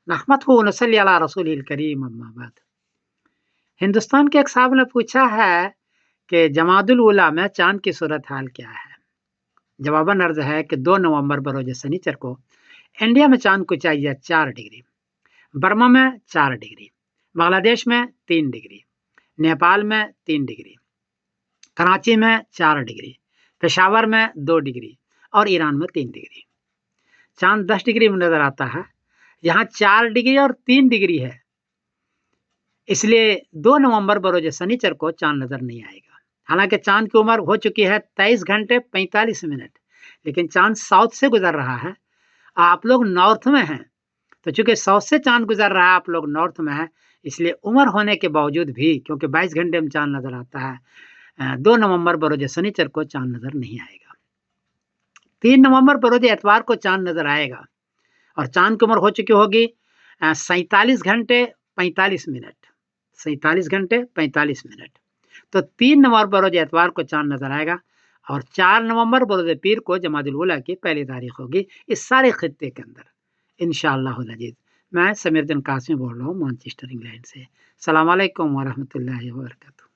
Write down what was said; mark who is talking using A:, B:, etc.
A: نحمدہ و نصلی علی رسول الکریم اما بعد۔ ہندوستان کے ایک صاحب نے پوچھا ہے کہ جمادی الاولیٰ میں چاند کی صورتحال کیا ہے؟ جواباً عرض ہے کہ 2 نومبر بروز سنیچر کو انڈیا میں چاند کو چاہیے 4 ڈگری، برما میں 4 ڈگری، بنگلہ دیش میں 3 ڈگری، نیپال میں 3 ڈگری، کراچی میں 4 ڈگری، پشاور میں 2 ڈگری اور ایران میں 3 ڈگری۔ چاند 10 ڈگری میں نظر آتا ہے، یہاں 4 ڈگری اور 3 ڈگری ہے، اس لیے 2 نومبر بروز سنیچر کو چاند نظر نہیں آئے گا۔ حالانکہ چاند کی عمر ہو چکی ہے 23 گھنٹے 45 منٹ، لیکن چاند ساؤتھ سے گزر رہا ہے، آپ لوگ نارتھ میں ہیں، تو چونکہ ساؤتھ سے چاند گزر رہا ہے، آپ لوگ نارتھ میں ہیں، اس لیے عمر ہونے کے باوجود بھی کیونکہ 22 گھنٹے میں چاند نظر آتا ہے، 2 نومبر بروز سنیچر کو چاند نظر نہیں آئے گا۔ 3 نومبر بروز اتوار کو چاند نظر آئے گا اور چاند کی عمر ہو چکی ہوگی 47 گھنٹے 45 منٹ، 47 گھنٹے 45 منٹ۔ تو 3 نومبر بروز اتوار کو چاند نظر آئے گا اور 4 نومبر بروز پیر کو جمادی الاولیٰ کی پہلی تاریخ ہوگی اس سارے خطے کے اندر انشاءاللہ العزیز۔ میں سمیر الدین قاسمی بول رہا ہوں مانچسٹر انگلینڈ سے۔ السلام علیکم ورحمۃ اللہ وبرکاتہ۔